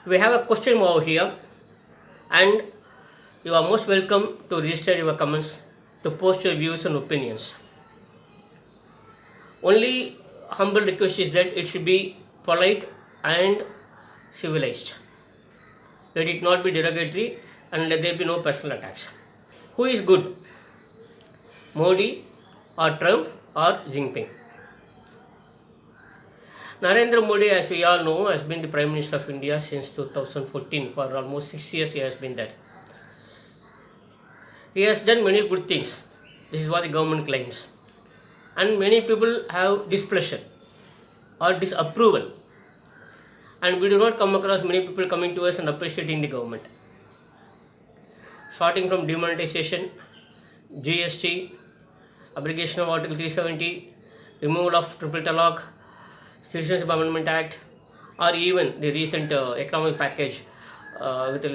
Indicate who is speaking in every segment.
Speaker 1: We have a question over here, and you are most welcome to register your comments, to post your views and opinions. Only humble request is that it should be polite and civilized. Let it not be derogatory, and let there be no personal attacks. Who is good? Modi or Trump or Jinping? Narendra Modi, as we all know, has been the Prime Minister of India since 2014. For almost 6 years he has been there. He has done many good things. This is what the government claims. And many people have displeasure or disapproval. And we do not come across many people coming to us and appreciating the government. Starting from demonetization, GST, abrogation of Article 370, removal of triple talaq, Citizenship Amendment Act, or even the recent economic package with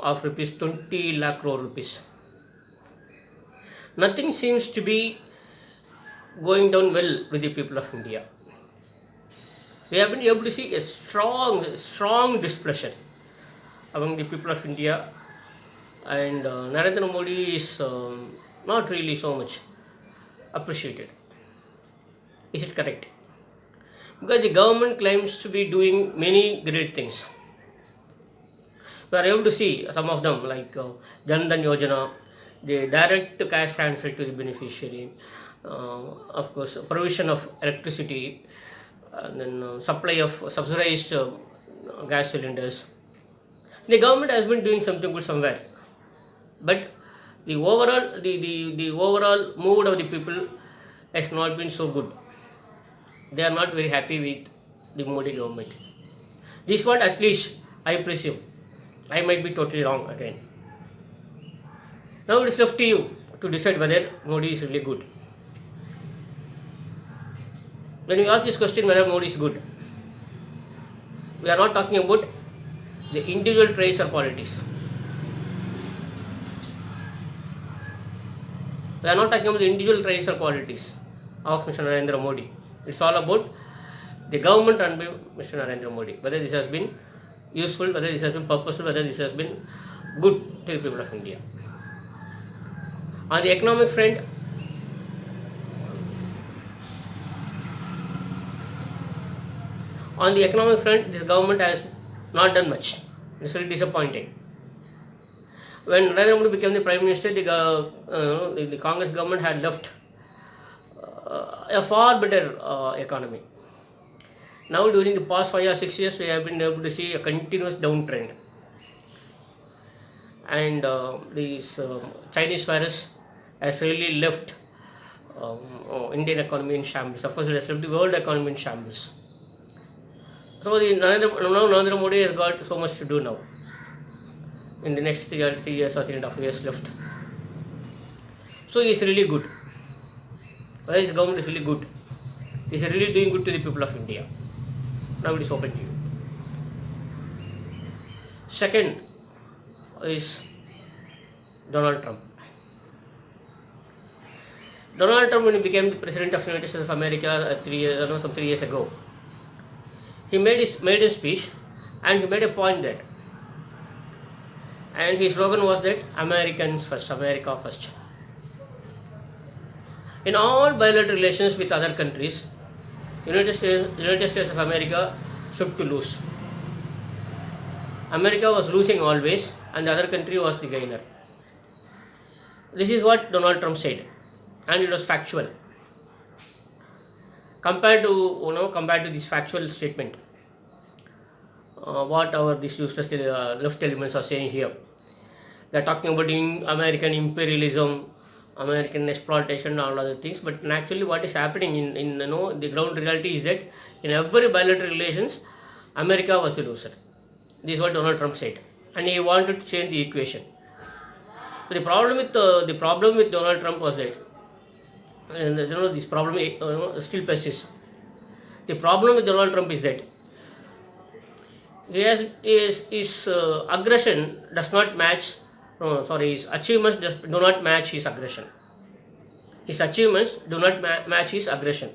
Speaker 1: of rupees 20 lakh crore rupees. Nothing seems to be going down well with the people of India. We have been able to see a strong displeasure among the people of India, and Narendra Modi is not really so much appreciated. Is it correct? Because the government claims to be doing many great things. We are able to see some of them, like Jan Dhan Yojana, the direct cash transfer to the beneficiary, of course, provision of electricity, and then supply of subsidized gas cylinders. The government has been doing something good somewhere, but the overall mood of the people has not been so good. They are not very happy with the Modi government. This is what at least I presume. I might be totally wrong again. Now it is left to you to decide whether Modi is really good. When we ask this question whether Modi is good, we are not talking about the individual traits or qualities. We are not talking about the individual traits or qualities of Mr. Narendra Modi. It's all about the government run by Mr. Narendra Modi. Whether this has been useful, whether this has been purposeful, whether this has been good to the people of India. On the economic front, this government has not done much. It's really disappointing. When Narendra Modi became the Prime Minister, the Congress government had left a far better economy. Now during the past 5 or 6 years, we have been able to see a continuous downtrend. And this Chinese virus has really left Indian economy in shambles. Of course, it has left the world economy in shambles. So Narendra Modi has got so much to do now. In the next 3 years or 3.5 years left. So he is really good. Whether his government is really good, he is really doing good to the people of India. Now it is open to you. Second is Donald Trump. Donald Trump, when he became the President of the United States of America 3 years ago, he made a speech and he made a point there. And his slogan was that Americans first, America first. In all bilateral relations with other countries, United States of America stood to lose. America was losing always, and the other country was the gainer. This is what Donald Trump said, and it was factual. Compared to this factual statement, what these useless left elements are saying here. They are talking about American imperialism, American exploitation, and all other things. But actually, what is happening in the ground reality is that in every bilateral relations, America was the loser. This is what Donald Trump said, and he wanted to change the equation. So the problem with Donald Trump was that, this problem still persists. The problem with Donald Trump is that his aggression does not match. His achievements do not match his aggression. His achievements do not match his aggression.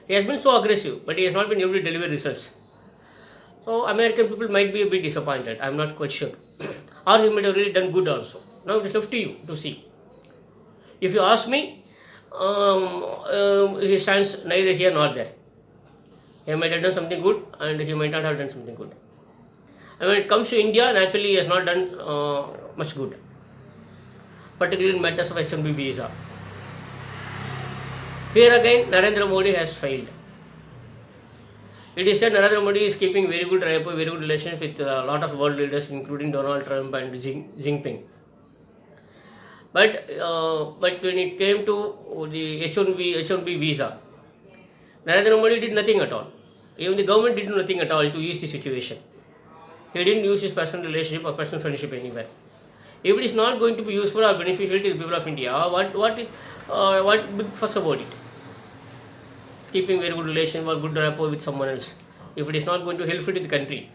Speaker 1: He has been so aggressive, but he has not been able to deliver results. So American people might be a bit disappointed. I'm not quite sure. Or he might have really done good also. Now it is left to you to see. If you ask me, he stands neither here nor there. He might have done something good and he might not have done something good. And when it comes to India, naturally he has not done much good, particularly in matters of H1B visa. Here again, Narendra Modi has failed. It is said Narendra Modi is keeping very good rapport, very good relations with a lot of world leaders, including Donald Trump and Xi Jinping. But when it came to the H1B visa, Narendra Modi did nothing at all. Even the government did nothing at all to ease the situation. He didn't use his personal relationship or personal friendship anywhere. If it is not going to be useful or beneficial to the people of India, what big fuss about it? Keeping very good relation or good rapport with someone else. If it is not going to help to the country,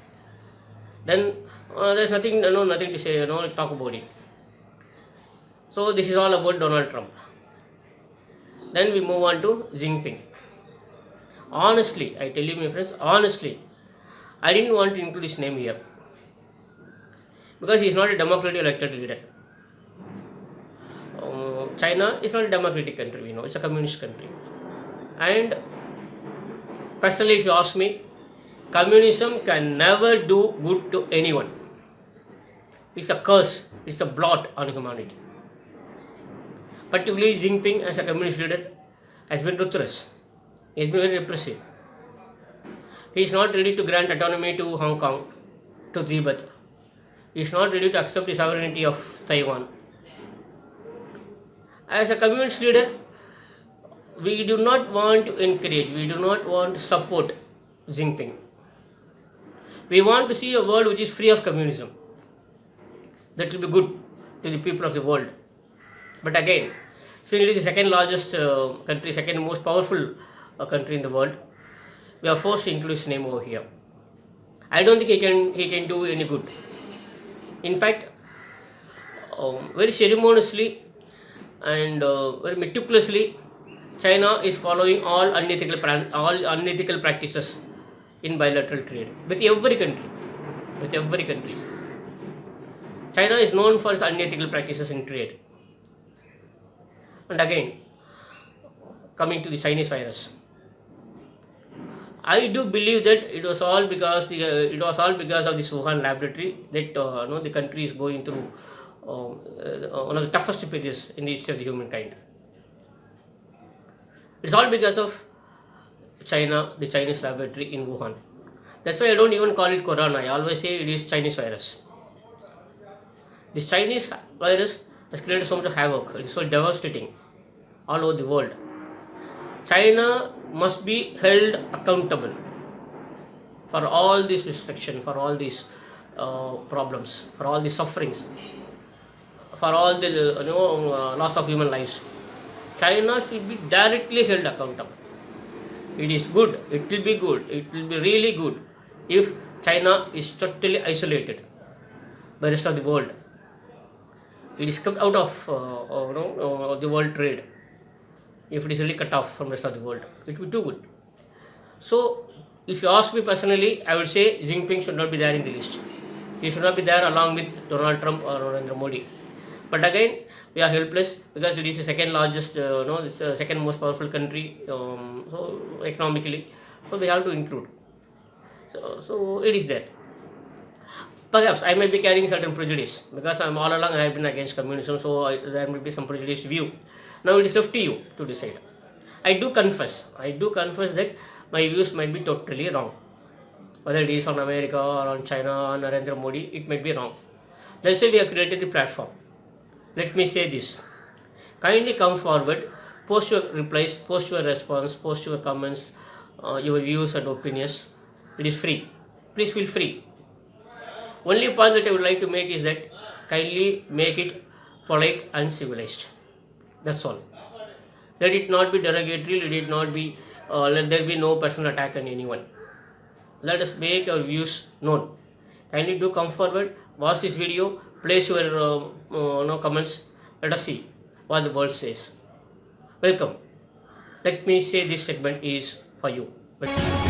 Speaker 1: then there's nothing to say, talk about it. So this is all about Donald Trump. Then we move on to Xi Jinping. Honestly, I tell you my friends, honestly, I didn't want to include his name here because he is not a democratically elected leader. China is not a democratic country, it's a communist country. And personally, if you ask me, communism can never do good to anyone. It's a curse, it's a blot on humanity. Particularly Xi Jinping as a communist leader has been ruthless. He has been very repressive. He is not ready to grant autonomy to Hong Kong, to Tibet. He is not ready to accept the sovereignty of Taiwan. As a communist leader, we do not want to encourage, we do not want to support Xi Jinping. We want to see a world which is free of communism. That will be good to the people of the world. But again, since it is the second largest country, second most powerful country in the world, we are forced to include his name over here. I don't think he can do any good. In fact, very ceremoniously and very meticulously, China is following all unethical practices in bilateral trade with every country. With every country, China is known for its unethical practices in trade. And again, coming to the Chinese virus, I do believe that it was all because of this Wuhan laboratory that the country is going through one of the toughest periods in the history of the humankind. It's all because of China, the Chinese laboratory in Wuhan. That's why I don't even call it corona. I always say it is Chinese virus. This Chinese virus has created so much havoc. It is so devastating all over the world. China must be held accountable for all these restrictions, for all these problems, for all these sufferings, for all the loss of human lives. China should be directly held accountable. It is good, it will be good, it will be really good if China is totally isolated by the rest of the world. It is kept out of the world trade. If it is really cut off from the rest of the world, it will be too good. So, if you ask me personally, I would say Xi Jinping should not be there in the list. He should not be there along with Donald Trump or Narendra Modi. But again, we are helpless because it is the second largest, second most powerful country, so economically. So we have to include. So it is there. Perhaps I may be carrying certain prejudice because all along I have been against communism, so there may be some prejudiced view. Now it is left to you to decide. I do confess that my views might be totally wrong. Whether it is on America or on China or Narendra Modi, it might be wrong. That's why we have created the platform. Let me say this. Kindly come forward, post your replies, post your response, post your comments, your views and opinions. It is free. Please feel free. Only point that I would like to make is that kindly make it polite and civilized. That's all. Let it not be derogatory, let there be no personal attack on anyone. Let us make our views known. Kindly do come forward, watch this video, place your comments. Let us see what the world says. Welcome. Let me say this segment is for you. Welcome.